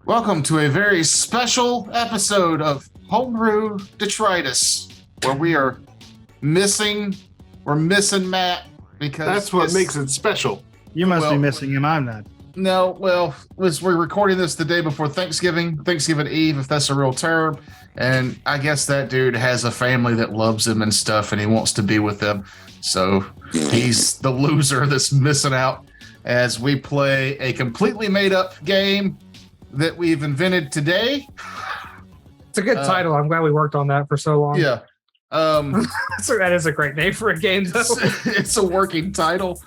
Welcome to a very special episode of Homebrew Detritus, where we are missing Matt because that's what makes it special. You must be missing him. I'm not. No, well, we're recording this the day before Thanksgiving Eve, if that's a real term. And I guess that dude has a family that loves him and stuff, and he wants to be with them. So he's the loser that's missing out as we play a completely made up game that we've invented today. It's a good title. I'm glad we worked on that for so long. Yeah. So that is a great name for a game, though. It's a working title.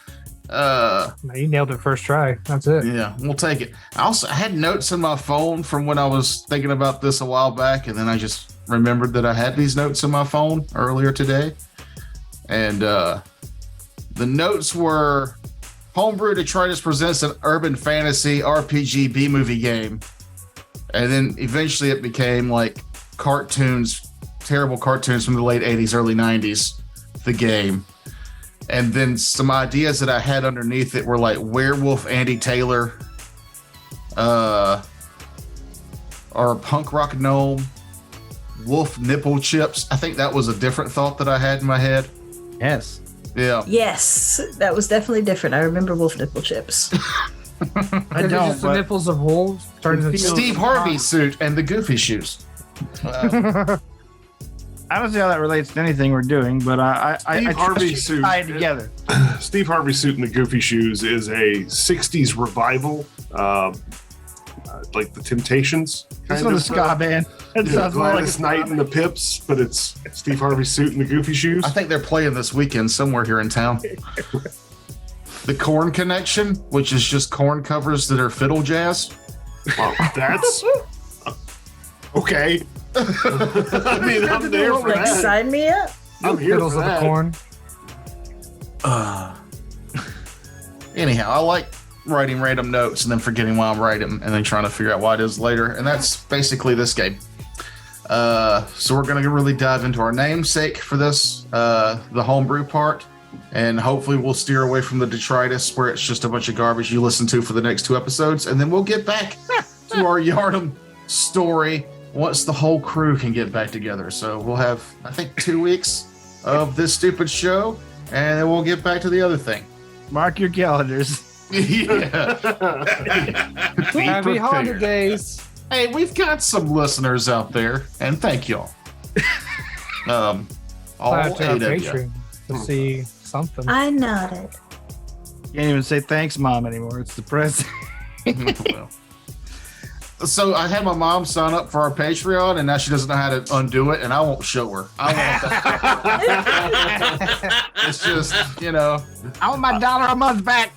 You nailed it first try. That's it. Yeah, we'll take it. I had notes in my phone from when I was thinking about this a while back, and then I just remembered that I had these notes in my phone earlier today. And the notes were Homebrew Detritus presents an urban fantasy RPG B-movie game. And then eventually it became like terrible cartoons from the late 80s, early 90s, the game. And then some ideas that I had underneath it were like Werewolf Andy Taylor, or Punk Rock Gnome, Wolf Nipple Chips. I think that was a different thought that I had in my head. Yes. Yeah. Yes, that was definitely different. I remember Wolf Nipple Chips. I don't. Just the nipples of wolves turned into Steve Harvey's suit and the Goofy shoes. I don't see how that relates to anything we're doing, but I Harvey's suit tie it together. Steve Harvey's suit and the Goofy Shoes is a '60s revival, like the Temptations. It's on the ska band. It sounds more like Gladys Knight and the Pips, but it's Steve Harvey's suit and the Goofy Shoes. I think they're playing this weekend somewhere here in town. The Korn Connection, which is just corn covers that are fiddle jazz. Wow, that's okay. I mean, I'm there for Like, that. sign me up. I'm here fiddles for of the that. corn. Anyhow, I like writing random notes and then forgetting why I'm writing them and then trying to figure out why it is later. And that's basically this game. So we're going to really dive into our namesake for this, the homebrew part. And hopefully we'll steer away from the detritus where it's just a bunch of garbage you listen to for the next 2 episodes. And then we'll get back to our Yardum story once the whole crew can get back together. So we'll have, I think, 2 weeks of this stupid show, and then we'll get back to the other thing. Mark your calendars. Yeah. Be Happy prepared. holidays. Hey, we've got some listeners out there, and thank y'all. All Fly to our 8 of you. Patreon to see something. I nodded. Can't even say thanks, Mom, anymore. It's depressing. Well. So I had my mom sign up for our Patreon, and now she doesn't know how to undo it, and I won't show her. I want that. It's just, I want my $1 a month back.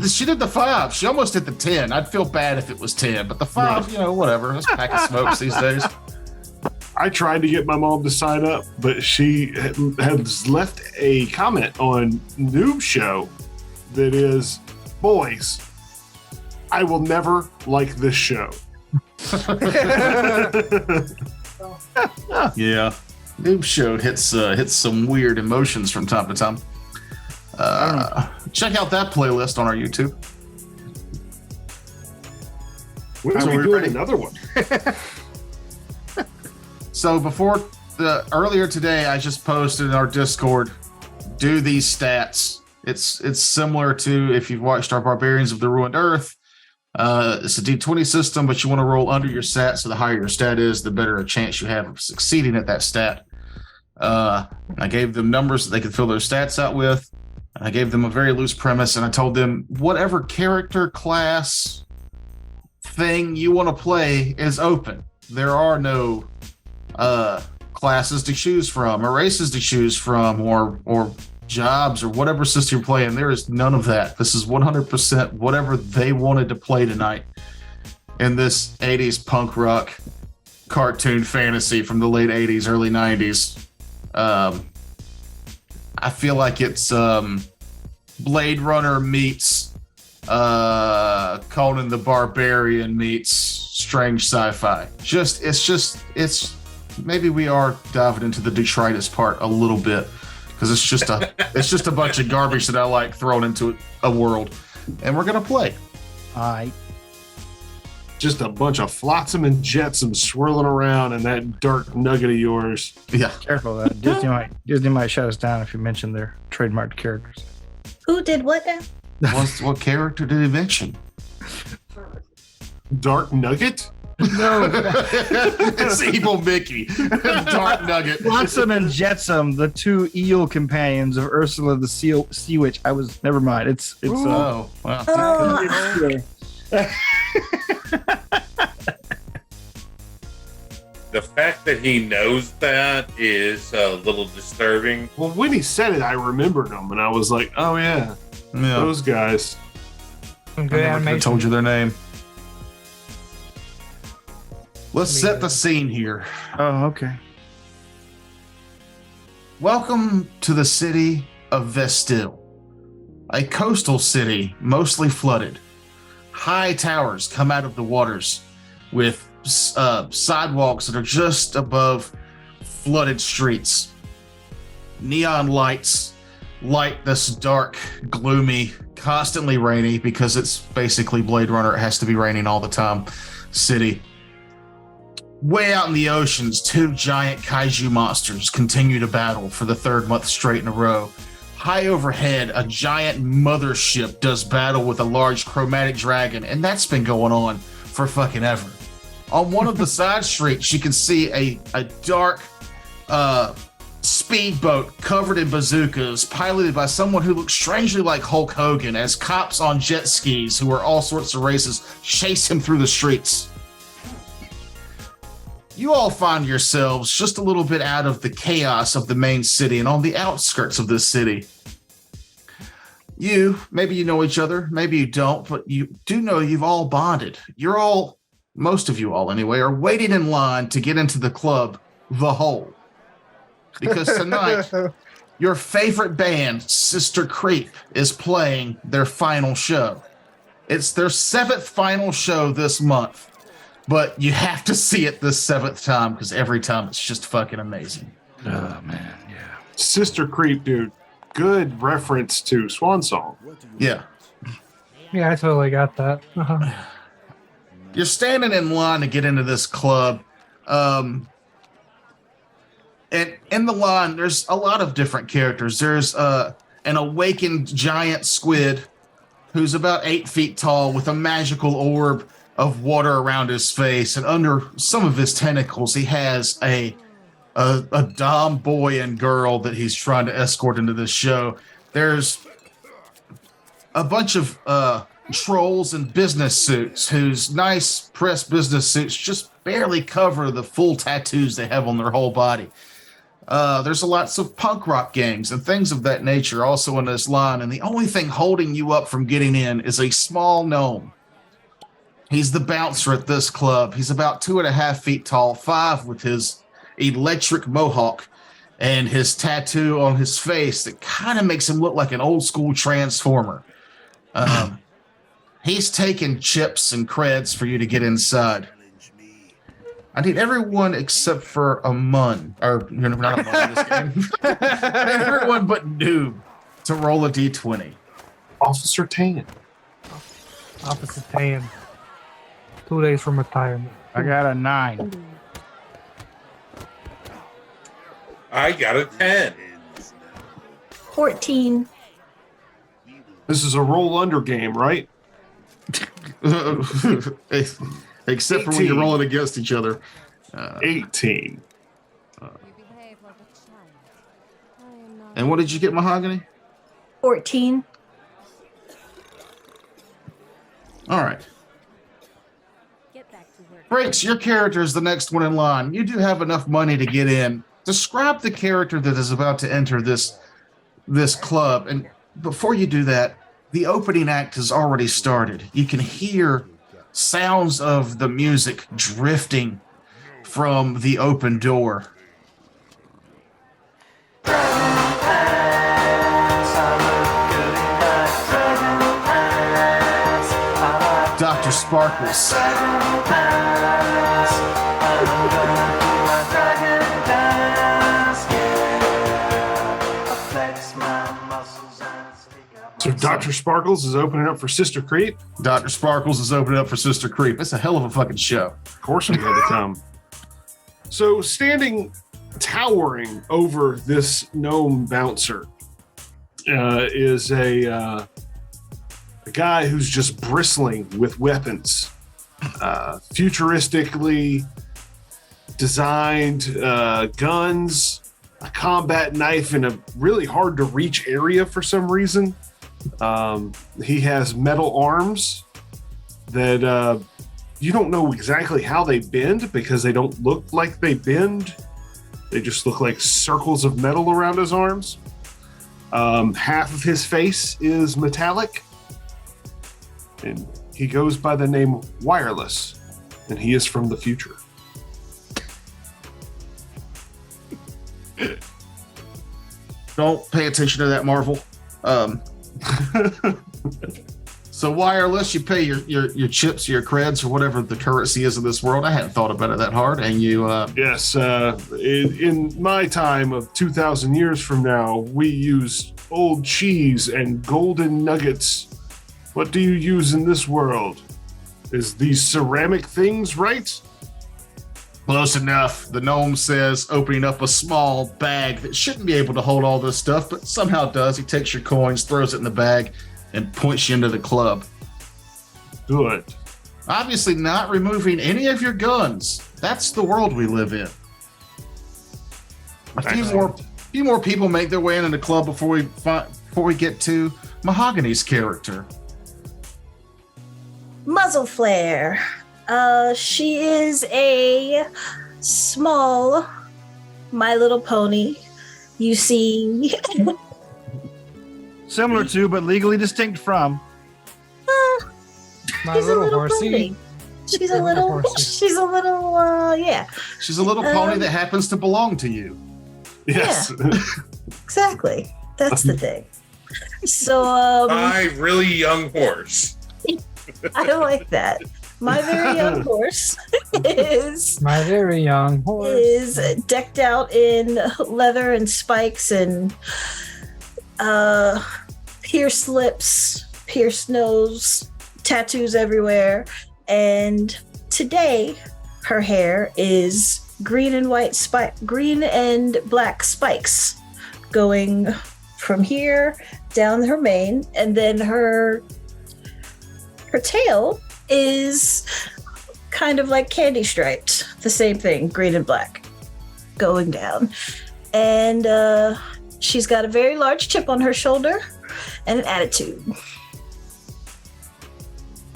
she did the 5. She almost hit the 10. I'd feel bad if it was 10, but the 5, whatever. It's a pack of smokes these days. I tried to get my mom to sign up, but she has left a comment on Noob Show that is, boys, I will never like this show. Yeah. Noob Show hits some weird emotions from time to time. Check out that playlist on our YouTube. When are we doing another one? So earlier today, I just posted in our Discord, do these stats. It's similar to if you've watched our Barbarians of the Ruined Earth. It's a D20 system, but you want to roll under your stat. So the higher your stat is, the better a chance you have of succeeding at that stat. I gave them numbers that they could fill their stats out with. I gave them a very loose premise, and I told them whatever character, class, thing you want to play is open. There are no classes to choose from or races to choose from or jobs or whatever system you're playing. There is none of that. This is 100% whatever they wanted to play tonight in this 80s punk rock cartoon fantasy from the late 80s, early 90s. I feel like it's Blade Runner meets Conan the Barbarian meets strange sci-fi. It's maybe we are diving into the detritus part a little bit because it's just a bunch of garbage that I like thrown into a world, and we're gonna play. All right. just a bunch of flotsam and jetsam swirling around in that dark nugget of yours. Yeah. Careful, Disney might shut us down if you mention their trademarked characters. Who did what now? What character did he mention? Dark nugget? No. It's Evil Mickey. Dark Nugget. Flotsam and Jetsam, the two eel companions of Ursula the Sea Witch. Never mind. It's Oh, wow. Oh, The fact that he knows that is a little disturbing. Well, when he said it, I remembered them, and I was like, oh, yeah, Yeah. those guys. Some I good never could've animation. told you their name. Let's set the scene here. Oh, okay. Welcome to the city of Vestil, a coastal city mostly flooded. High towers come out of the waters with sidewalks that are just above flooded streets. Neon lights light this dark, gloomy, constantly rainy, because it's basically Blade Runner. It has to be raining all the time. City. Way out in the oceans, two giant kaiju monsters continue to battle for the third month straight in a row. High overhead, a giant mothership does battle with a large chromatic dragon, and that's been going on for fucking ever. On one of the side streets, you can see a dark speedboat covered in bazookas, piloted by someone who looks strangely like Hulk Hogan, as cops on jet skis who are all sorts of races chase him through the streets. You all find yourselves just a little bit out of the chaos of the main city and on the outskirts of this city. Maybe you know each other, maybe you don't, but you do know you've all bonded. Most of you all anyway, are waiting in line to get into the club, The Hole. Because tonight, your favorite band, Sister Creep, is playing their final show. It's their 7th final show this month. But you have to see it this 7th time, because every time it's just fucking amazing. Oh, man. Yeah. Sister Creep, dude. Good reference to Swan Song. Yeah. Yeah, I totally got that. Uh-huh. You're standing in line to get into this club. And in the line, there's a lot of different characters. There's an awakened giant squid who's about 8 feet tall with a magical orb of water around his face, and under some of his tentacles, he has a dom boy and girl that he's trying to escort into this show. There's a bunch of trolls in business suits whose nice pressed business suits just barely cover the full tattoos they have on their whole body. There's lots of punk rock gangs and things of that nature also in this line, and the only thing holding you up from getting in is a small gnome. He's the bouncer at this club. He's about 2.5 feet tall, 5 with his electric mohawk and his tattoo on his face that kind of makes him look like an old school transformer. He's taking chips and creds for you to get inside. I need everyone except for a Mun, or not a Mun in this game. I need everyone but Noob to roll a d20. Officer Tan. Officer Tan. 2 days from retirement. I got a 9. I got a 10. 14. This is a roll under game, right? Except for when you're rolling against each other. 18. And what did you get, Mahogany? 14. All right. Frakes, your character is the next one in line. You do have enough money to get in. Describe the character that is about to enter this club. And before you do that, the opening act has already started. You can hear sounds of the music drifting from the open door. Dr. Sparkles. So Dr. Sparkles is opening up for Sister Creep. Dr. Sparkles is opening up for Sister Creep. It's a hell of a fucking show. Of course, I'm going to come. So, standing towering over this gnome bouncer is a guy who's just bristling with weapons, futuristically designed guns, a combat knife in a really hard to reach area for some reason. He has metal arms that you don't know exactly how they bend because they don't look like they bend. They just look like circles of metal around his arms. Half of his face is metallic. And he goes by the name Wireless. And he is from the future. Don't pay attention to that, Marvel. So Wireless, you pay your chips, your creds, or whatever the currency is in this world. I hadn't thought about it that hard. And you... Yes, in my time of 2,000 years from now, we use old cheese and golden nuggets. What do you use in this world? Is these ceramic things, right? Close enough. The gnome says, opening up a small bag that shouldn't be able to hold all this stuff, but somehow does. He takes your coins, throws it in the bag, and points you into the club. Good. Obviously not removing any of your guns. That's the world we live in. A few more people make their way into the club before we get to Mahogany's character. Muzzle Flare. She is a small My Little Pony. You see, Similar to, but legally distinct from. My she's a little little horsey. pony. She's a little, yeah. She's a little pony that happens to belong to you. Yes. Exactly. That's the thing. So, My really young horse. I like that. My very young horse is My very young horse. is decked out in leather and spikes and pierced lips, pierced nose, tattoos everywhere. And today, her hair is green and black spikes going from here down her mane, and then her tail is kind of like candy striped, the same thing, green and black, going down. And she's got a very large chip on her shoulder and an attitude.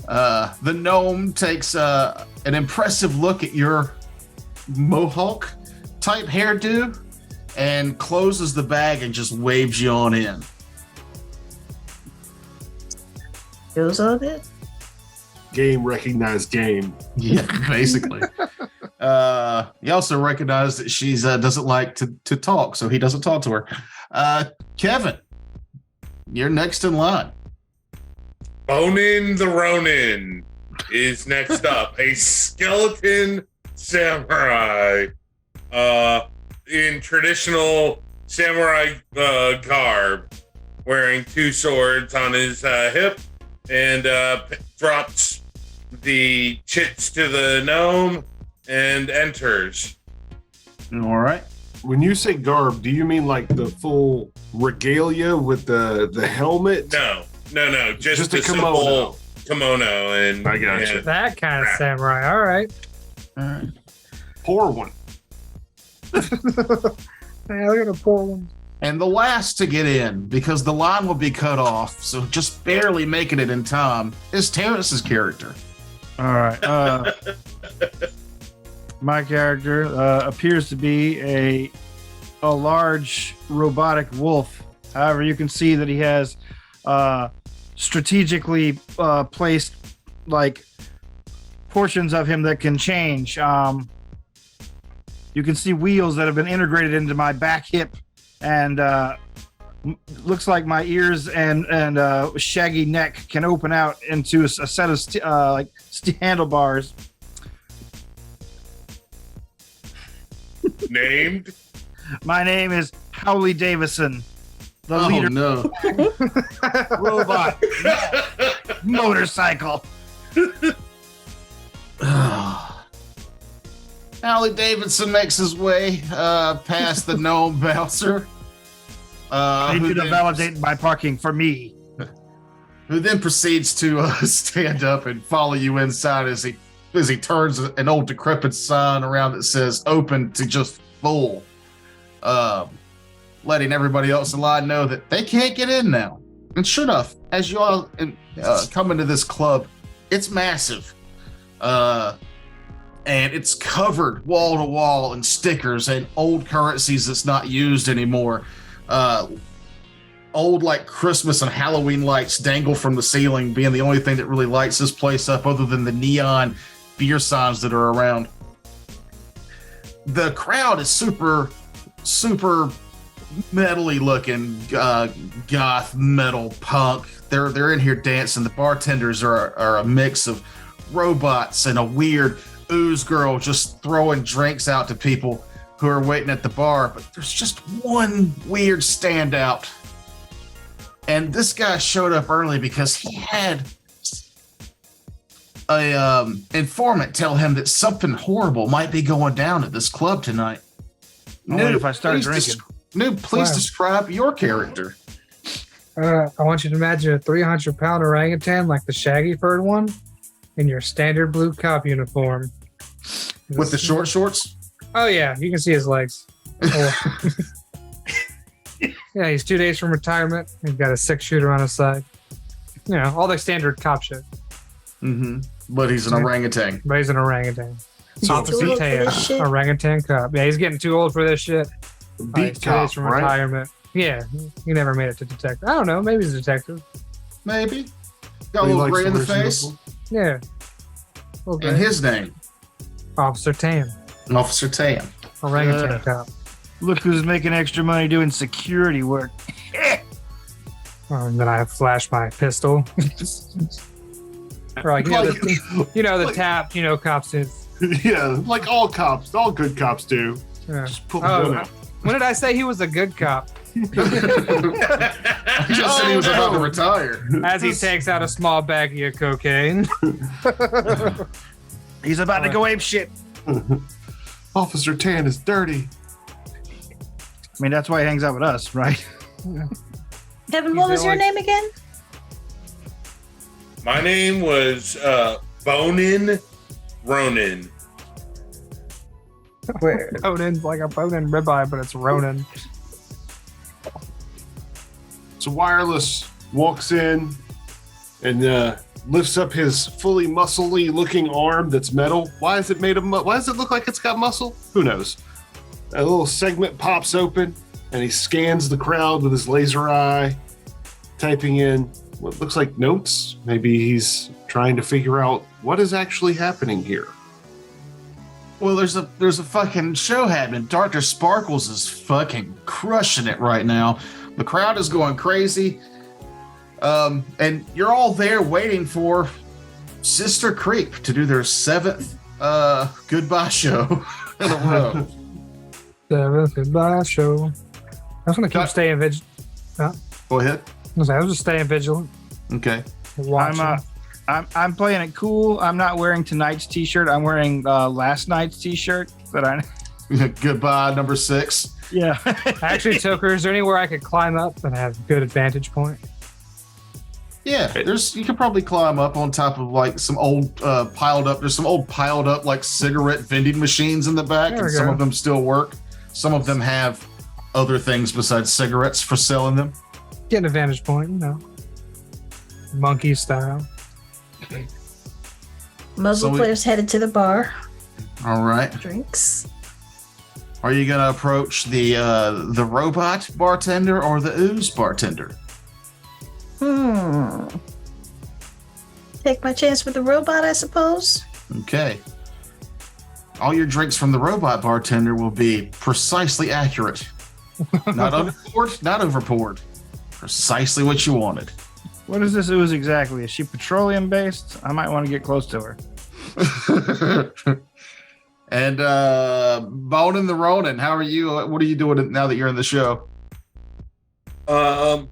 The gnome takes an impressive look at your mohawk type hairdo and closes the bag and just waves you on in. Goes on it. Game recognized game. Yeah, basically. He also recognized that she's doesn't like to talk, so he doesn't talk to her. Kevin, you're next in line. Bonin the Ronin is next up. A skeleton samurai in traditional samurai garb, wearing two swords on his hip, and drops the chits to the gnome and enters. All right. When you say garb, do you mean like the full regalia with the helmet? No. Just a a kimono. simple kimono. And I got you. That kind of samurai. All right. Pour one. Yeah, we're gonna pour one. And the last to get in, because the line will be cut off, so just barely making it in time, is Terrence's character. All right. My character appears to be a large robotic wolf. However, you can see that he has strategically placed like portions of him that can change. You can see wheels that have been integrated into my back hip, and looks like my ears and shaggy neck can open out into a set of handlebars. Named? My name is Howley Davison. The Oh leader no! robot motorcycle. Harley Davidson makes his way past the gnome bouncer. I need Who you to then- validate my parking for me. who then proceeds to stand up and follow you inside as he turns an old decrepit sign around that says "Open to just full," letting everybody else in line know that they can't get in now. And sure enough, as you all come into this club, it's massive, and it's covered wall to wall in stickers and old currencies that's not used anymore. Old like Christmas and Halloween lights dangle from the ceiling, being the only thing that really lights this place up other than the neon beer signs that are around. The crowd is super metally looking, goth metal punk. They're in here dancing. The bartenders are a mix of robots and a weird ooze girl just throwing drinks out to people who are waiting at the bar. But there's just one weird standout. And this guy showed up early because he had a informant tell him that something horrible might be going down at this club tonight. Only if I start please drinking. Please Wow. describe your character. I want you to imagine a 300-pound orangutan like the shaggy furred one in your standard blue cop uniform. With the short shorts? Oh, yeah. You can see his legs. Oh. Yeah, he's 2 days from retirement. He's got a 6-shooter on his side. You know, all the standard cop shit. Mm-hmm. But he's an orangutan. But he's an orangutan. Too Officer old for Tan, this shit. orangutan cop. Yeah, he's getting too old for this shit. He's Beat 2 cop, days from right? retirement. Yeah, he never made it to detective. I don't know. Maybe he's a detective. Maybe. Got a He little likes gray to in the wear some face. nipples. Yeah. Okay. And his name, Officer Tan, Officer Tan. orangutan cop. Look who's making extra money doing security work. And then I flash my pistol. Or like, the tap, cops do. Yeah, like all cops, all good cops do. Yeah. Just pull the gun Oh, out. when did I say he was a good cop? He just said he was about to retire. As he takes out a small baggie of cocaine. He's about to go ape shit. Officer Tan is dirty. I mean, that's why he hangs out with us, right? Kevin, what was your like- name again? My name was Bonin Ronin. Ronin, like a bone-in ribeye, but it's Ronin. So Wireless walks in and lifts up his fully muscly looking arm that's metal. Why is it made of why does it look like it's got muscle? Who knows? A little segment pops open and he scans the crowd with his laser eye, typing in what looks like notes. Maybe he's trying to figure out what is actually happening here. Well, there's a fucking show happening. Dr. Sparkles is fucking crushing it right now. The crowd is going crazy. And you're all there waiting for Sister Creep to do their 7th goodbye show in a row. The goodbye show. I was gonna keep Cut. staying vigilant. Go ahead. I was just staying vigilant. Okay. Watching. I'm playing it cool. I'm not wearing tonight's t-shirt. I'm wearing last night's t-shirt that I. Goodbye, number 6. Yeah. Actually, Tucker, is there anywhere I could climb up and have a good advantage point? Yeah, you could probably climb up on top of like some old piled up. There's some old piled up like cigarette vending machines in the back, There and we some go. of them still work. Some of them have other things besides cigarettes for selling them. Get an advantage point, monkey style. Muzzle So we- players headed to the bar. All right. Drinks. Are you gonna approach the robot bartender or the ooze bartender? Take my chance with the robot, I suppose. Okay. All your drinks from the robot bartender will be precisely accurate. Not underpoured, not overpoured. Precisely what you wanted. What is this ooze exactly? Is she petroleum based? I might want to get close to her. And Bonin the Ronin, how are you? What are you doing now that you're in the show? I'm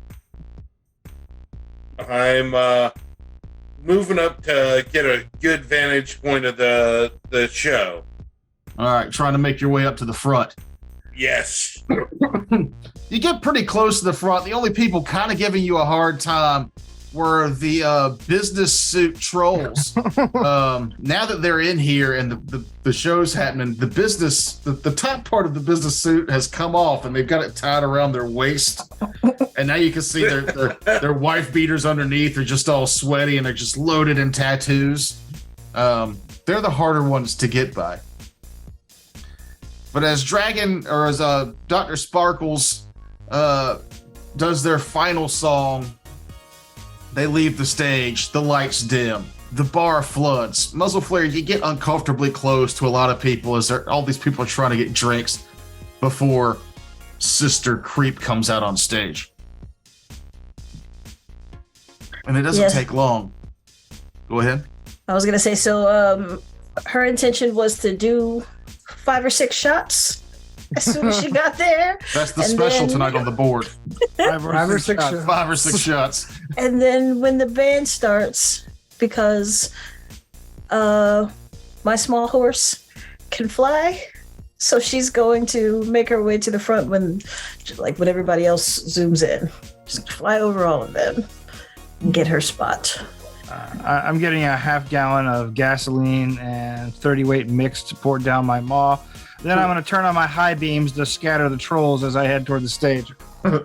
moving up to get a good vantage point of the show. All right, trying to make your way up to the front. Yes. You get pretty close to the front. The only people kind of giving you a hard time were the business suit trolls. Now that they're in here and the show's happening, the top part of the business suit has come off and they've got it tied around their waist. And now you can see their wife beaters underneath are just all sweaty and they're just loaded in tattoos. They're the harder ones to get by. But as Dr. Sparkles does their final song, they leave the stage, the lights dim, the bar floods. Muzzle Flare, you get uncomfortably close to a lot of people as all these people are trying to get drinks before Sister Creep comes out on stage. And it doesn't take long. Go ahead. I was going to say, so her intention was to do 5 or 6 shots as soon as she got there. That's the special tonight on the board. 5 or 6 shots. 5 or 6 shots. And then when the band starts, because my small horse can fly, so she's going to make her way to the front when everybody else zooms in. Just fly over all of them and get her spot. I'm getting a half gallon of gasoline and 30 weight mixed poured down my maw. Then I'm going to turn on my high beams to scatter the trolls as I head toward the stage. I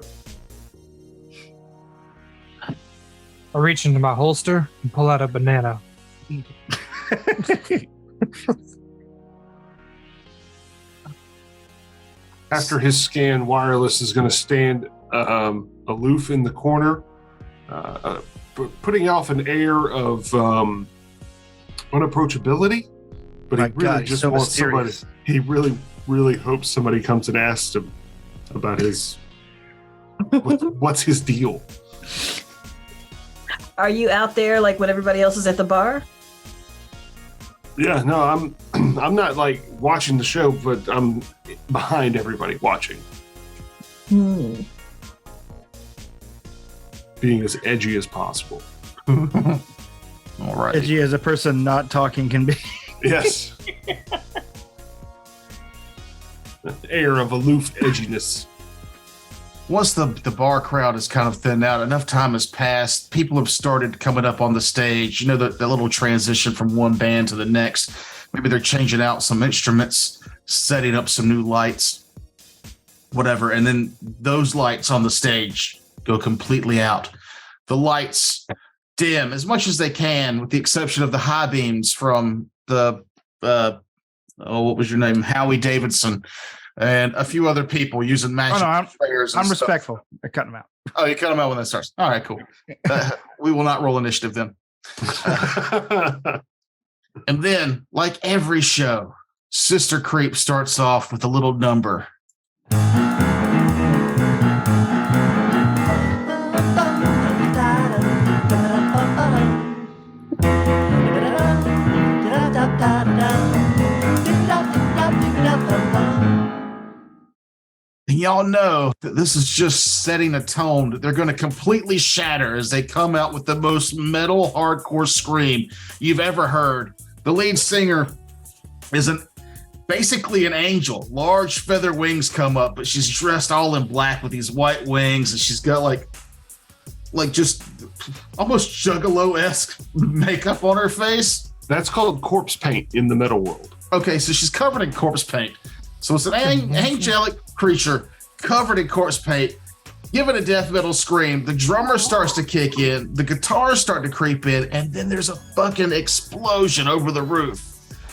reach into my holster and pull out a banana. After his scan, Wireless is going to stand aloof in the corner, putting off an air of unapproachability. But he really just wants somebody. He really, really hopes somebody comes and asks him about his what's his deal. Are you out there like when everybody else is at the bar? Yeah, no, I'm not like watching the show, but I'm behind everybody watching. Being as edgy as possible. All right. Edgy as a person not talking can be. Yes. An air of aloof edginess. Once the bar crowd is kind of thinned out, enough time has passed. People have started coming up on the stage. You know, the little transition from one band to the next. Maybe they're changing out some instruments, setting up some new lights, whatever. And then those lights on the stage go completely out. The lights dim as much as they can, with the exception of the high beams from the, what was your name? Howie Davidson. And a few other people using magic prayers. I'm respectful. I cut them out. Oh, you cut them out when that starts. All right, cool. We will not roll initiative then. And then, like every show, Sister Creep starts off with a little number. And y'all know that this is just setting a tone that they're going to completely shatter as they come out with the most metal hardcore scream you've ever heard. The lead singer is basically an angel. Large feather wings come up, but she's dressed all in black with these white wings, and she's got like just almost Juggalo-esque makeup on her face. That's called corpse paint in the metal world. Okay, so she's covered in corpse paint. So it's an angelic creature covered in corpse paint, giving a death metal scream. The drummer starts to kick in, the guitars start to creep in, and then there's a fucking explosion over the roof.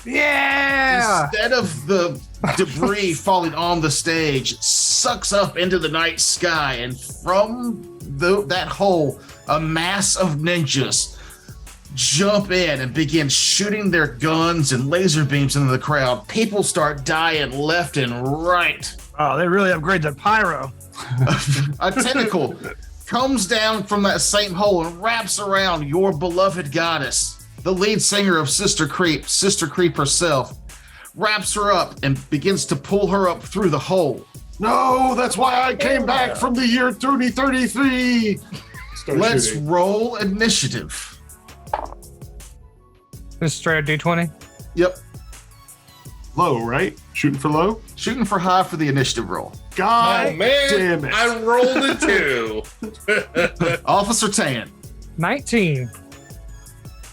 Yeah! Instead of the debris falling on the stage, it sucks up into the night sky, and from that hole, a mass of ninjas jump in and begin shooting their guns and laser beams into the crowd. People start dying left and right. Oh, they really upgrade the pyro. A tentacle comes down from that same hole and wraps around your beloved goddess, the lead singer of Sister Creep herself, wraps her up and begins to pull her up through the hole. No, that's why I came back from the year 3033. Let's Shooting. roll initiative. Just straight D20. Yep. Low, right? Shooting for low? Shooting for high for the initiative roll. God Oh man, damn it. I rolled a 2. Officer Tan. 19.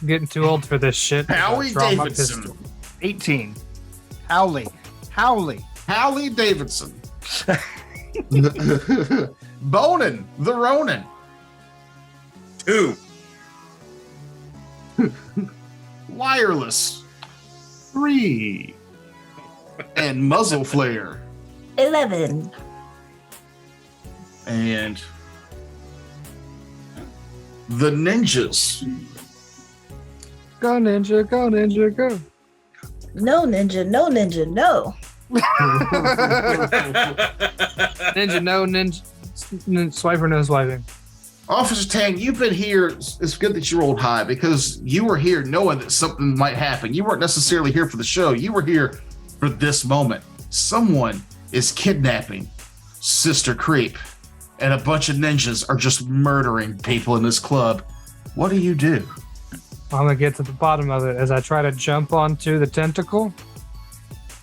I'm getting too old for this shit. Howie Draw my Davidson. pistol. 18. Howley. Howie Davidson. Bonin, the Ronin. 2. Wireless. 3. And muzzle flare. 11. And the ninjas. Go ninja, go ninja, go. No ninja, no ninja, no. Ninja, no ninja. Swiper, no swiping. Officer Tang, you've been here. It's good that you rolled high because you were here knowing that something might happen. You weren't necessarily here for the show. You were here for this moment. Someone is kidnapping Sister Creep, and a bunch of ninjas are just murdering people in this club. What do you do? I'm gonna get to the bottom of it as I try to jump onto the tentacle.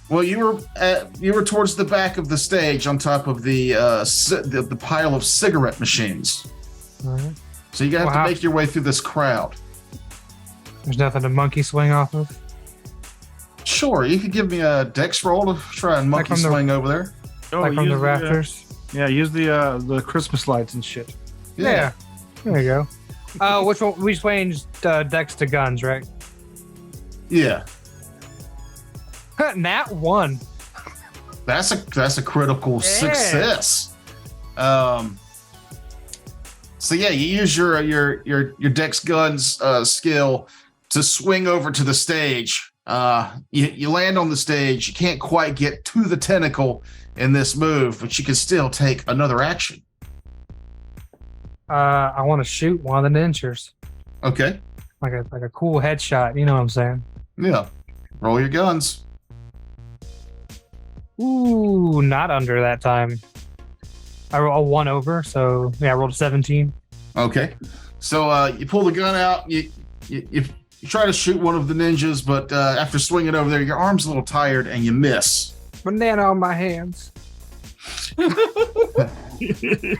Well, you were towards the back of the stage, on top of the pile of cigarette machines. All right. So you have Wow. to make your way through this crowd. There's nothing to monkey swing off of. Sure, you could give me a dex roll to try and monkey from the- swing over there. Oh, Like from use the rafters. yeah, use the Christmas lights and shit. Yeah. There you go. Which one? We changed decks to guns, right? Yeah. Nat 1. That's a critical success. So yeah, you use your dex guns skill to swing over to the stage. You land on the stage. You can't quite get to the tentacle in this move, but you can still take another action. I want to shoot one of the ninjas. Okay. Like a cool headshot. You know what I'm saying? Yeah. Roll your guns. Ooh, not under that time. I roll a 1 over, so yeah, I rolled a 17. Okay. So you pull the gun out. You try to shoot one of the ninjas, but after swinging over there, your arm's a little tired and you miss. Banana on my hands.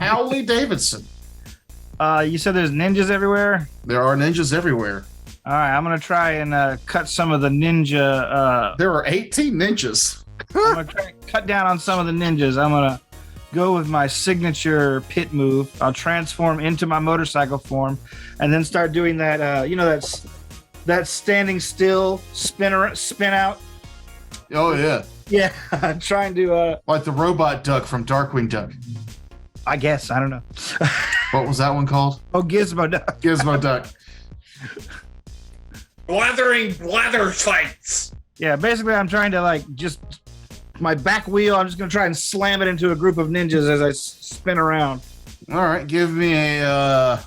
Howley Davidson. You said there's ninjas everywhere. There are ninjas everywhere. All right, I'm gonna try and cut some of the ninja. There are 18 ninjas. I'm gonna try and cut down on some of the ninjas. I'm gonna go with my signature pit move. I'll transform into my motorcycle form, and then start doing that. That standing still spin out. Oh yeah, Yeah, I'm trying to. like the robot duck from Darkwing Duck. I guess I don't know. What was that one called? Oh, Gizmo Duck. Gizmo Duck. Blathering blather fights. Yeah, basically, I'm trying to just my back wheel. I'm just gonna try and slam it into a group of ninjas as I spin around. All right, give me a.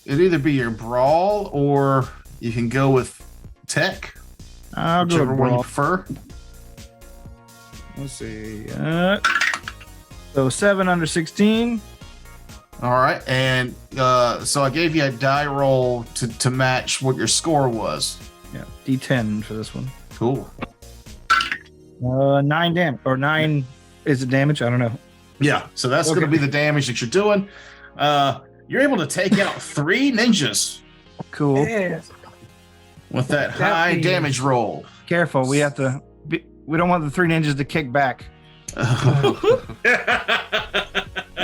It'd either be your brawl or you can go with tech, I'll go whichever with one you brawl. prefer. Let's see. So 7 under 16. All right, and so I gave you a die roll to match what your score was. Yeah, D10 for this one. Cool. 9 damage, or 9 is it damage? I don't know. Yeah, so that's going to be the damage that you're doing. You're able to take out 3 ninjas Cool. Yeah. with that high means- damage roll. Careful. We have to. We don't want the 3 ninjas to kick back.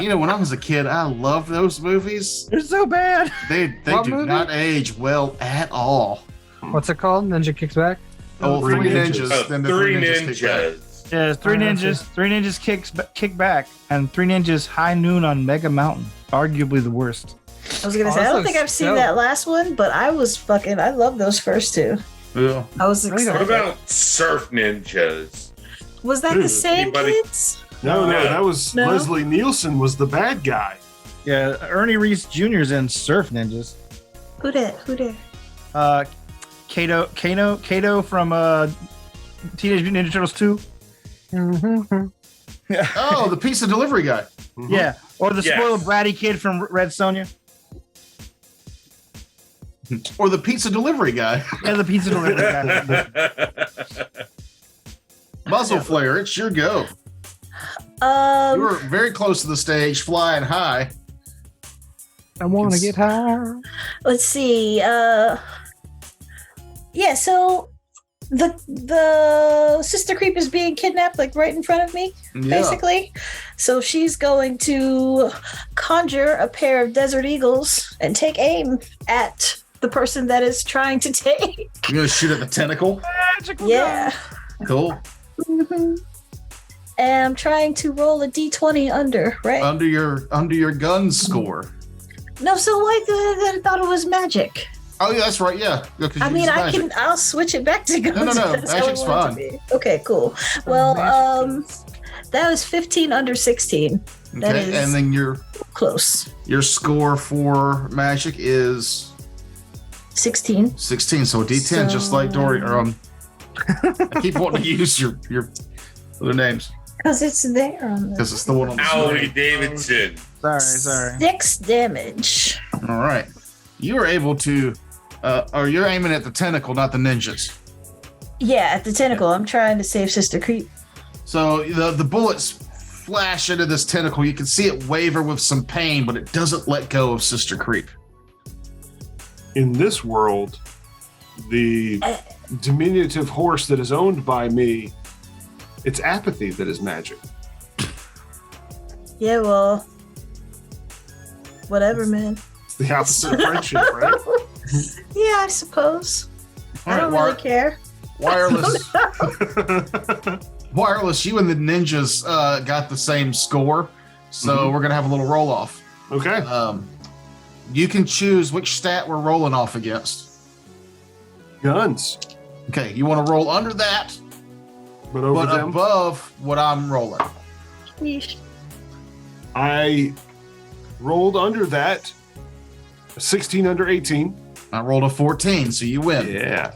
You know, when I was a kid, I loved those movies. They're so bad. They What do movie? not age well at all. What's it called? Ninja Kicks Back? Oh, Three 3 ninjas. ninjas. Then the 3 3 ninjas kick back. ninjas. Yeah, 3 Oh, ninjas. okay. 3 ninjas kick back, and 3 ninjas high noon on Mega Mountain. Arguably the worst. I was gonna Oh, say, I this don't think looks I've seen dope. that last one, but I love those first 2. Yeah. I was Really What excited. about surf ninjas? Was that the same Anybody- kids? No, that was No? Leslie Nielsen was the bad guy. Yeah, Ernie Reese Jr.'s in Surf Ninjas. Who did? Kato from Teenage Mutant Ninja Turtles 2. Mhm. Oh, the pizza delivery guy. Mhm. Yeah, or the Yes. spoiled bratty kid from Red Sonja. Or the pizza delivery guy. Yeah, the pizza delivery guy. Muzzle flare, it's your go. You were very close to the stage, flying high. I want to get higher. Let's see. Yeah, so the sister creep is being kidnapped like right in front of me, basically. So she's going to conjure a pair of desert eagles and take aim at the person that is trying to take. You're gonna shoot at the tentacle. Yeah. Cool. Mhm. And I'm trying to roll a d20 under, right? Under your gun score. No, so like I thought it was magic. Oh yeah, that's right. Yeah. 'Cause you I mean, use magic. I'll switch it back to guns. No. if that's how I Magic's want it to fine. be. Okay, cool. Well, that was 15 under 16. That Okay, is and then your close. score for magic is 16. 16. So a D10, just like Dory. Or I keep wanting to use your other names Because it's there on because the it's the one on the Howie screen. Davidson. Sorry. 6 damage. All right, you are able to, or you're aiming at the tentacle, not the ninjas. Yeah, at the tentacle. I'm trying to save Sister Creep. So the bullets flash into this tentacle. You can see it waver with some pain, but it doesn't let go of Sister Creep. In this world, the diminutive horse that is owned by me, it's apathy that is magic. Yeah, well, whatever, man. It's the opposite of friendship, right? Yeah, I suppose. All I right, don't really care. wireless. Wireless, you and the ninjas got the same score, so we're gonna have a little roll off. Okay. You can choose which stat we're rolling off against. Guns. Okay, you want to roll under that, But over but them, above what I'm rolling. Yeesh. I rolled under that. 16 under 18. I rolled a 14, so you win. Yeah.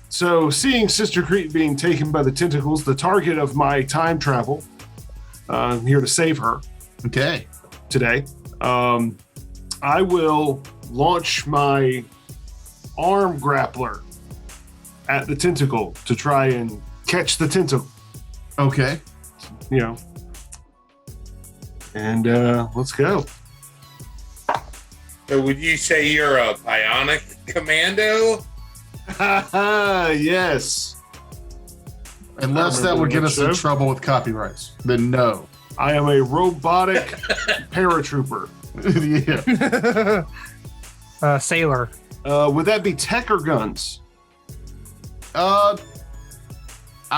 So, seeing Sister Creep being taken by the tentacles, the target of my time travel, I'm here to save her Okay. today. I will launch my arm grappler at the tentacle to try and catch the tentacle, Okay. you know. And let's go. So would you say you're a bionic commando? Yes. Unless that would get us in trouble with copyrights, then no. I am a robotic paratrooper. Yeah. Sailor. Would that be tech or guns? I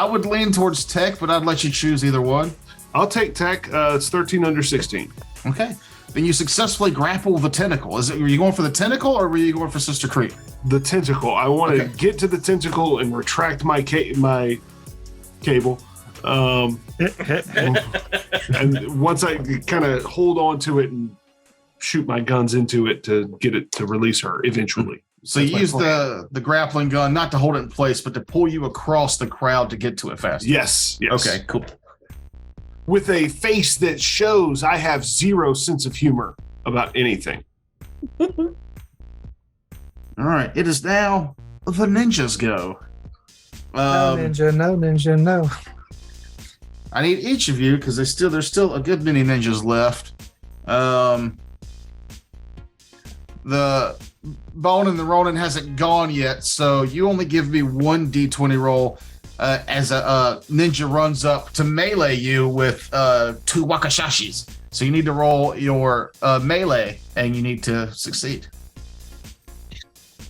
would lean towards tech, but I'd let you choose either one. I'll take tech. It's 13 under 16. Okay. Then you successfully grapple the tentacle. Were you going for the tentacle or were you going for Sister Creep? The tentacle. I want to Okay. get to the tentacle and retract my my cable. And once I kind of hold on to it and shoot my guns into it to get it to release her eventually. So That's you my use plan. the grappling gun not to hold it in place, but to pull you across the crowd to get to it faster. Yes. Okay, cool. With a face that shows I have zero sense of humor about anything. All right. It is now the ninjas go. No ninja, no. I need each of you because there's still a good many ninjas left. The Bone and the Ronin hasn't gone yet, so you only give me one d20 roll as a ninja runs up to melee you with 2 wakashashis. So you need to roll your melee, and you need to succeed.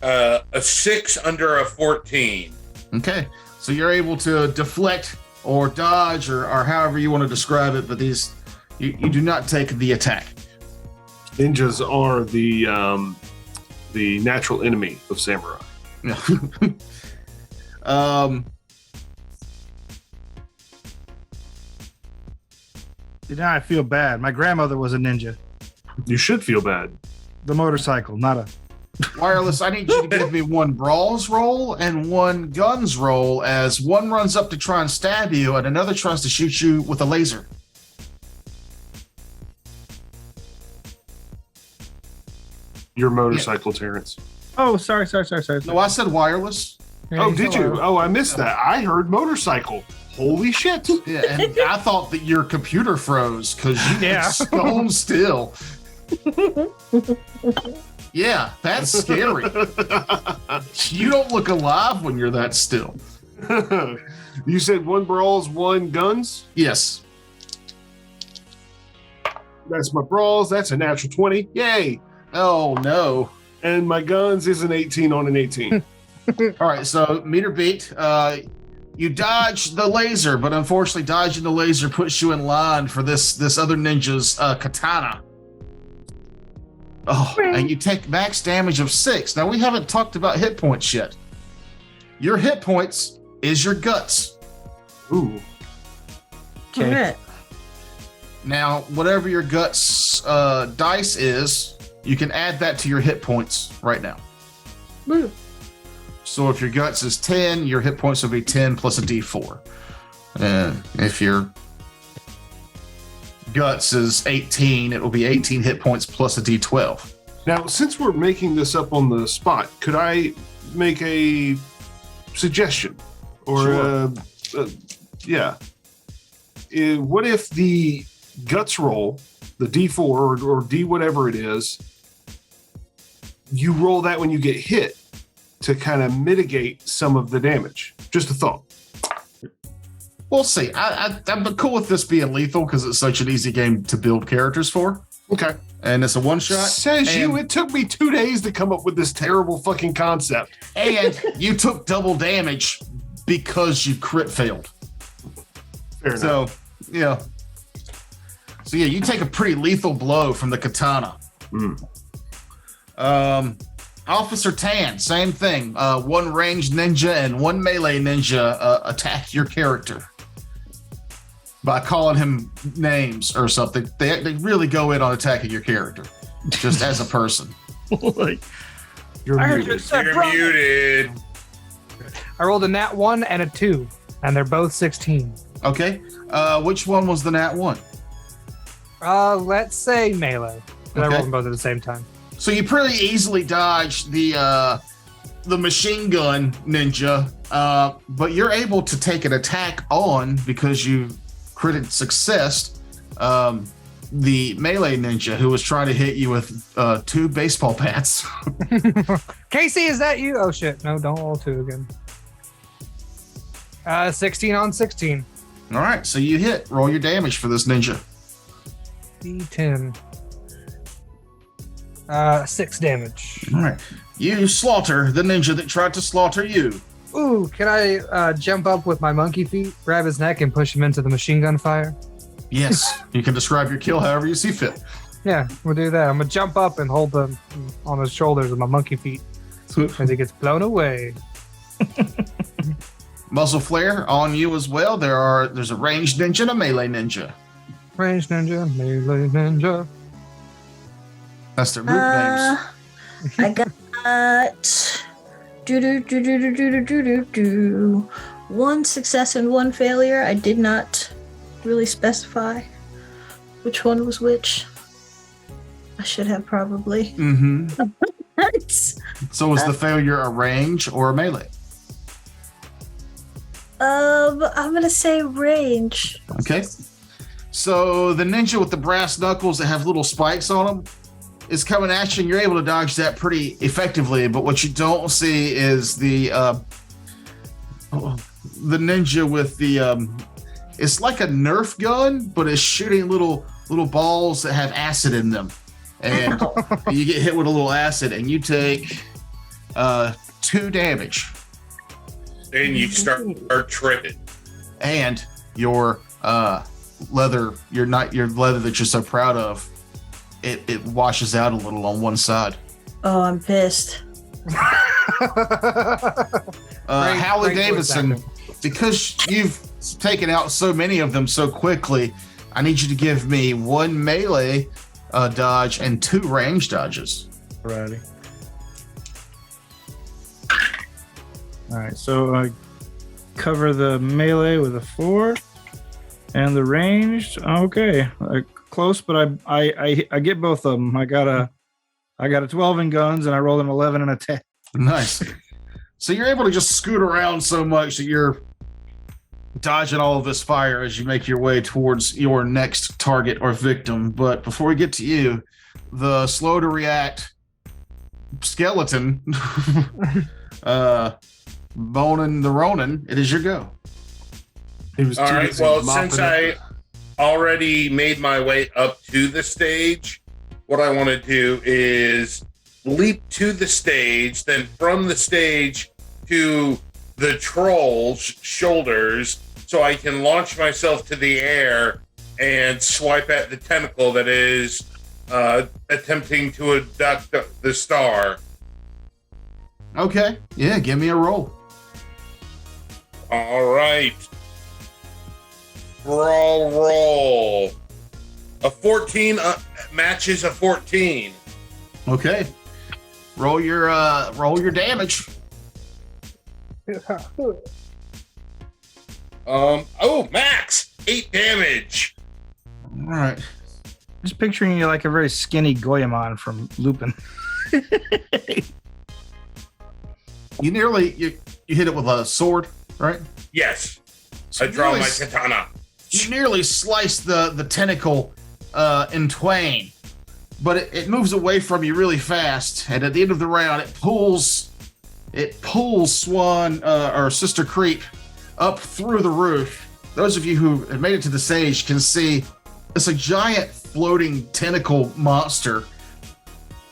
A 6 under a 14. Okay, so you're able to deflect or dodge or however you want to describe it, but these you do not take the attack. Ninjas are the natural enemy of samurai. Yeah. Now I feel bad. My grandmother was a ninja. You should feel bad. The motorcycle, not a Wireless, I need you to give me one brawls roll and one guns roll, as one runs up to try and stab you and another tries to shoot you with a laser. Your motorcycle, Terrence. Oh, sorry. No, I said wireless. Oh, did you? Oh, I missed that. I heard motorcycle. Holy shit. Yeah, and I thought that your computer froze because you Yeah. stone still. Yeah, that's scary. You don't look alive when you're that still. You said one brawls, one guns? Yes. That's my brawls. That's a natural 20. Yay. Oh, no. And my guns is an 18 on an 18. All right, so meter beat. You dodge the laser, but unfortunately, dodging the laser puts you in line for this other ninja's katana. Oh, and you take max damage of 6. Now, we haven't talked about hit points yet. Your hit points is your guts. Ooh. All right. Now, whatever your guts dice is, you can add that to your hit points right now. Woo. So if your guts is 10, your hit points will be 10 plus a d4. And if your guts is 18, it will be 18 hit points plus a d12. Now, since we're making this up on the spot, could I make a suggestion? Or, Sure. yeah. What if the guts roll, the D4 or D whatever it is, you roll that when you get hit to kind of mitigate some of the damage? Just a thought. We'll see. I'm cool with this being lethal because it's such an easy game to build characters for. Okay. And it's a one-shot. Says and, you, it took me 2 days to come up with this terrible fucking concept. And you took double damage because you crit failed. Fair enough. So, yeah. So, yeah, you take a pretty lethal blow from the katana. Officer Tan, same thing. One ranged ninja and one melee ninja attack your character by calling him names or something. They really go in on attacking your character, just as a person. Like, You're I heard muted. you said You're bro. muted. I rolled a nat 1 and a 2, and they're both 16. Okay. Which one was the nat one? Let's say melee. But I Okay. rolled them both at the same time. So you pretty easily dodge the machine gun ninja, but you're able to take an attack on because you critted success. The melee ninja who was trying to hit you with 2 baseball bats. Casey, is that you? Oh shit! No, don't roll 2 again. 16 on 16. All right, so you hit. Roll your damage for this ninja. D10. 6 damage. All right, you slaughter the ninja that tried to slaughter you. Ooh, can I jump up with my monkey feet, grab his neck, and push him into the machine gun fire? Yes, you can describe your kill however you see fit. Yeah, we'll do that. I'm gonna jump up and hold him on his shoulders with my monkey feet as he gets blown away. Muzzle flare on you as well. There's a ranged ninja and a melee ninja. Range ninja, melee ninja. That's their group names. I got one success and one failure. I did not really specify which one was which. I should have probably. Mm-hmm. So is the failure a range or a melee? I'm gonna say range. Okay. So the ninja with the brass knuckles that have little spikes on them is coming at you, and you're able to dodge that pretty effectively. But what you don't see is the ninja with the it's like a Nerf gun, but it's shooting little balls that have acid in them, and you get hit with a little acid, and you take 2 damage, And you start tripping. and your leather that you're so proud of, it washes out a little on one side. Oh, I'm pissed. Hallie great voice Davidson, acting. because you've taken out so many of them so quickly, I need you to give me 1 melee dodge and 2 range dodges. Alrighty. All right, so I cover the melee with a 4, and the ranged. Okay, close, but I get both of them. I got a 12 in guns, and I rolled an 11 and a 10. Nice. So you're able to just scoot around so much that you're dodging all of this fire as you make your way towards your next target or victim. But before we get to you, the slow to react skeleton, Bonin the Ronin, it is your go. He was All too right. busy Well, mopping since up I the- already made my way up to the stage, what I want to do is leap to the stage, then from the stage to the troll's shoulders, so I can launch myself to the air and swipe at the tentacle that is attempting to abduct the star. Okay. Yeah, give me a roll. All right. Roll. A 14 matches a 14. Okay. Roll your damage. Max 8 damage. All right. Just picturing you like a very skinny Goemon from Lupin. You nearly you hit it with a sword, right? Yes, So I draw nearly my katana. You nearly slice the tentacle in twain, but it moves away from you really fast. And at the end of the round, it pulls Swan or Sister Creep up through the roof. Those of you who have made it to the stage can see it's a giant floating tentacle monster.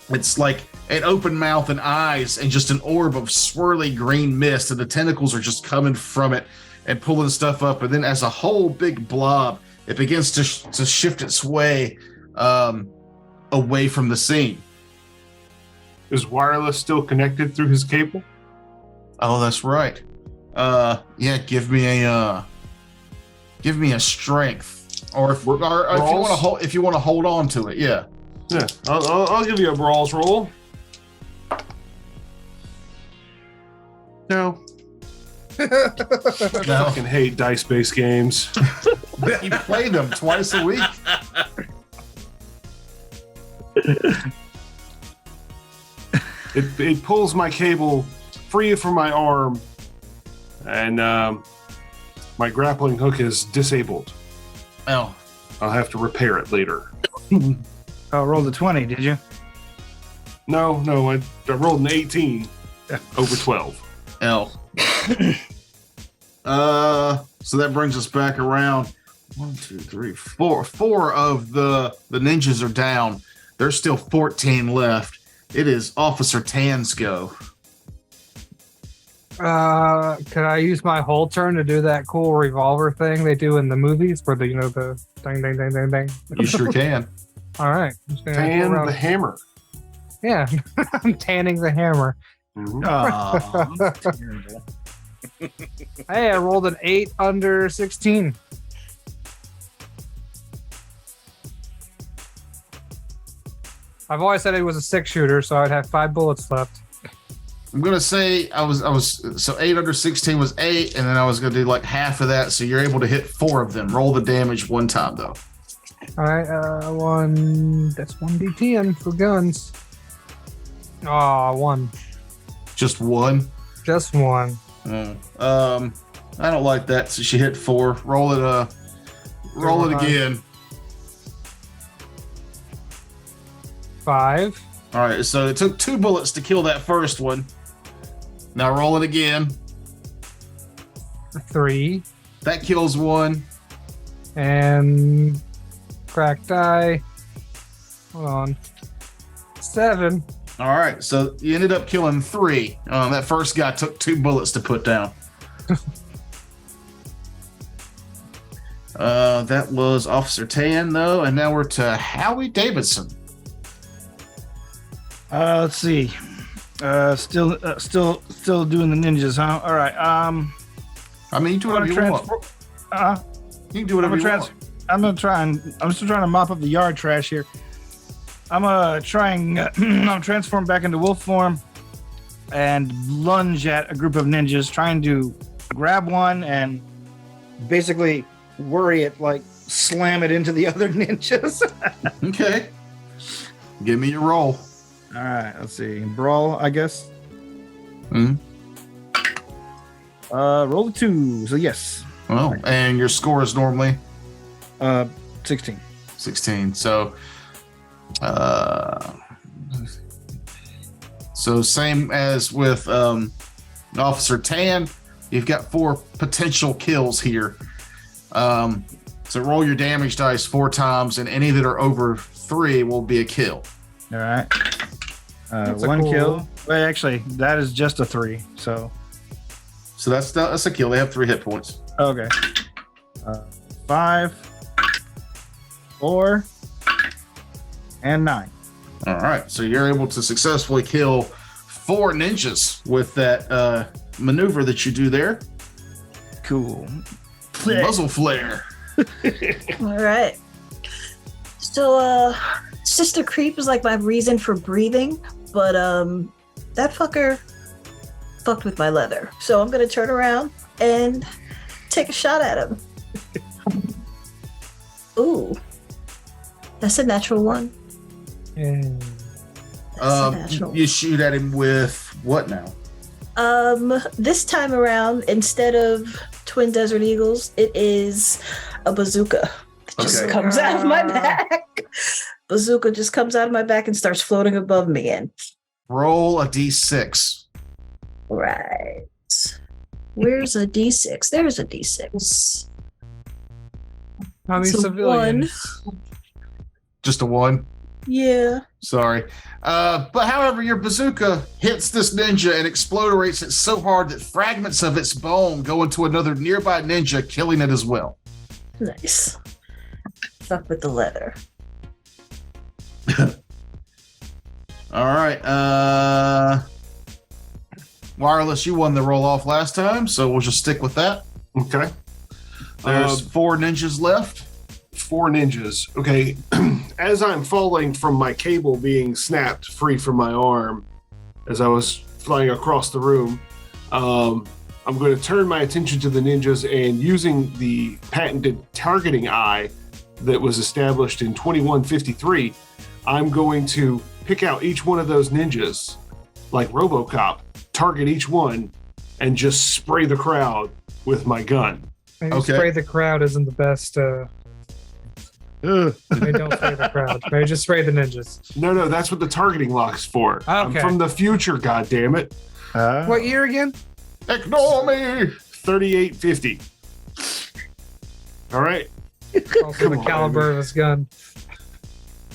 It's like an open mouth and eyes and just an orb of swirly green mist, and the tentacles are just coming from it and pulling stuff up. And then as a whole big blob, it begins to shift its way away from the scene. Is wireless still connected through his cable? Oh, that's right. Yeah, give me a strength, or if you want to hold on to it, yeah. Yeah, I'll give you a brawls roll. No. I No. fucking hate dice-based games. You play them twice a week. It pulls my cable free from my arm, and my grappling hook is disabled. Oh, I'll have to repair it later. Oh, rolled a 20, did you? No, I rolled an 18 over 12. L. So that brings us back around. 1, 2, 3, 4. 4 of the ninjas are down. There's still 14 left. It is Officer Tan's go. Could I use my whole turn to do that cool revolver thing they do in the movies where the ding ding ding ding ding? You sure can. All right. I'm just gonna go Tan around. the hammer. Yeah, I'm tanning the hammer. Mhm. Oh, terrible. Hey, I rolled an 8 under 16. I've always said it was a 6-shooter, so I'd have 5 bullets left. I'm gonna say I was so 8 under 16 was 8, and then I was gonna do like half of that, so you're able to hit 4 of them. Roll the damage one time though. All right, that's 1d10 for guns. Oh, 1. Just one. Just 1. I don't like that. So she hit 4. Roll it. Roll it again. 5. All right. So it took 2 bullets to kill that first one. Now roll it again. 3. That kills 1. And cracked die. Hold on. 7. All right. So you ended up killing 3. That first guy took 2 bullets to put down. That was Officer Tan, though, and now we're to Howie Davidson. Let's see. Still doing the ninjas, huh? All right. I mean, you do whatever you want. You can do whatever you want. I'm still trying to mop up the yard trash here. I'm trying. I'm transformed back into wolf form, and lunge at a group of ninjas, trying to grab one and basically worry it, like slam it into the other ninjas. Okay. Give me your roll. All right, let's see. Brawl, I guess. Mm-hmm. Roll a 2. So yes. Well, and your score is normally 16. 16. So same as with Officer Tan, you've got 4 potential kills here. So roll your damage dice 4 times, and any that are over 3 will be a kill. All right. That's a 1 cool kill. roll. Wait, actually, that is just a 3. So that's a kill. They have 3 hit points. okay. 5, 4, and 9. All right. So you're able to successfully kill 4 ninjas with that maneuver that you do there. Cool. Muzzle flare. All right. So, Sister Creep is like my reason for breathing, but that fucker fucked with my leather. So I'm gonna turn around and take a shot at him. Ooh, that's a natural 1. And You shoot at him with what now? This time around, instead of Twin Desert Eagles, it is a bazooka. It just Okay. comes out of my back. Bazooka just comes out of my back and starts floating above me. And Roll a d6. right, where's a D6? There's a D6. how many It's a civilians? Just a 1. Yeah. Sorry. But however, your bazooka hits this ninja and explodes it so hard that fragments of its bone go into another nearby ninja, killing it as well. Nice. Fuck with the leather. All right. Wireless, you won the roll off last time, so we'll just stick with that. Okay. There's 4 ninjas left. 4 ninjas. Okay. As I'm falling from my cable being snapped free from my arm as I was flying across the room, I'm going to turn my attention to the ninjas, and using the patented targeting eye that was established in 2153, I'm going to pick out each one of those ninjas like RoboCop, target each one, and just spray the crowd with my gun. Maybe Okay. spray the crowd isn't the best. Maybe don't spray the crowd. Maybe just spray the ninjas. No, that's what the targeting lock's for. I'm Okay. from the future, goddammit. What year again? Ignore me. 3850. All right. Also Come the on, caliber of his gun.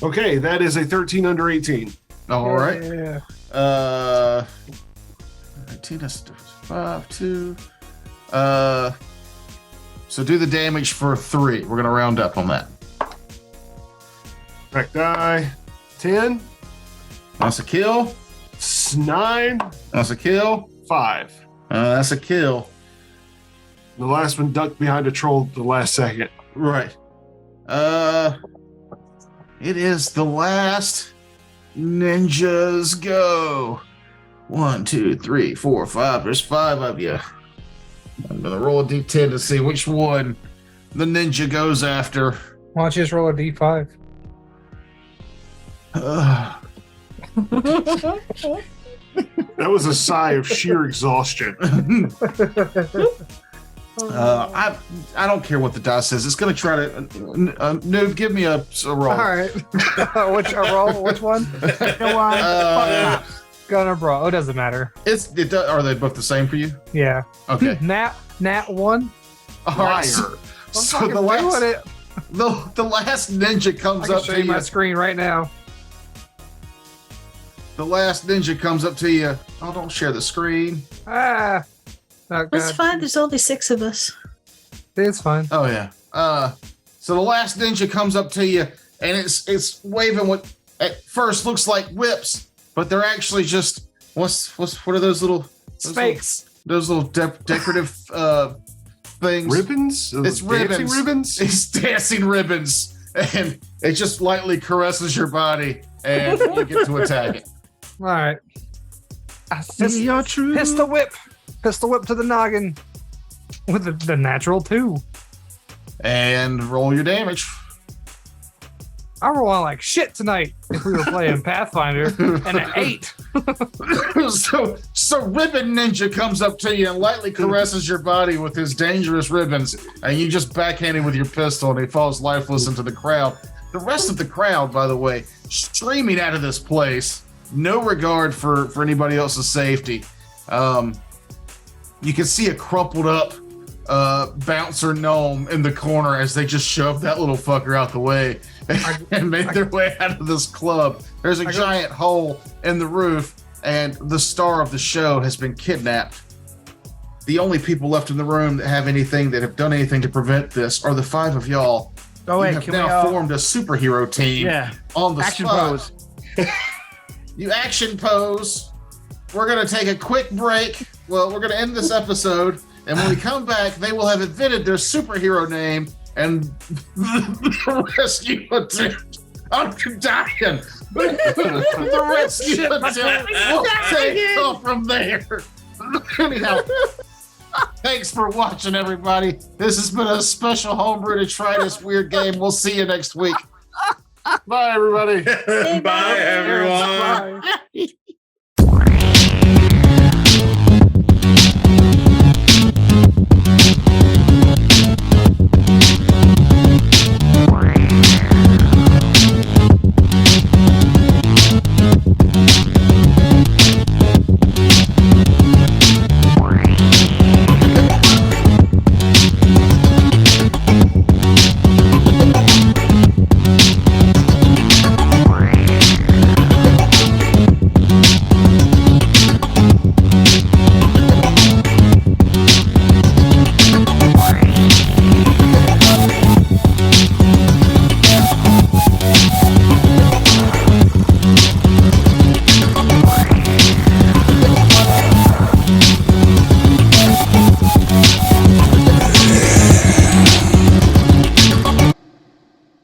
Okay, that is a 13 under 18. All right. Yeah. 19 is 5, 2. So do the damage for 3. We're gonna round up on that. Back die. 10. That's a kill. 9. That's a kill. 5. That's a kill. The last one ducked behind a troll at the last second. Right. It is the last ninjas go. 1, 2, 3, 4, 5. There's 5 of you. I'm gonna roll a d10 to see which one the ninja goes after. Why don't you just roll a d5? That was a sigh of sheer exhaustion. I don't care what the die says. It's gonna try to. Noob, give me a roll. All right. Which roll? Which one? Gun or brawl? Oh, it doesn't matter. Are they both the same for you? Yeah. Okay. Nat 1. All right. Liar. So the last ninja I comes can up show to you my you. screen right now. The last ninja comes up to you. Oh, don't share the screen. Ah. Oh, That's God. fine. There's only 6 of us. It's fine. Oh yeah. So the last ninja comes up to you, and it's waving what at first looks like whips, but they're actually just what are those little Spakes. those little decorative things? Ribbons? It's Dancing ribbons. ribbons? It's dancing ribbons, and it just lightly caresses your body, and you get to attack it. All right. I see your truth. Pistol whip to the noggin with the natural 2. And roll your damage. I'm rolling like shit tonight if we were playing Pathfinder, and an 8. so Ribbon Ninja comes up to you and lightly caresses your body with his dangerous ribbons, and you just backhand him with your pistol, and he falls lifeless into the crowd. The rest of the crowd, by the way, streaming out of this place, no regard for anybody else's safety. You can see a crumpled up bouncer gnome in the corner as they just shove that little fucker out the way and made their way out of this club. There's a giant hole in the roof, and the star of the show has been kidnapped. The only people left in the room that have done anything to prevent this are the 5 of y'all. Oh wait, You have can now we formed a superhero team on the action spot. pose? You action pose. We're going to take a quick break. Well, we're going to end this episode, and when we come back, they will have invented their superhero name and the rescue attempt. I'm dying. The rescue attempt will take off from there. Anyhow, thanks for watching, everybody. This has been a special homebrew to try this weird game. We'll see you next week. Bye, everybody. Bye, everyone. Bye.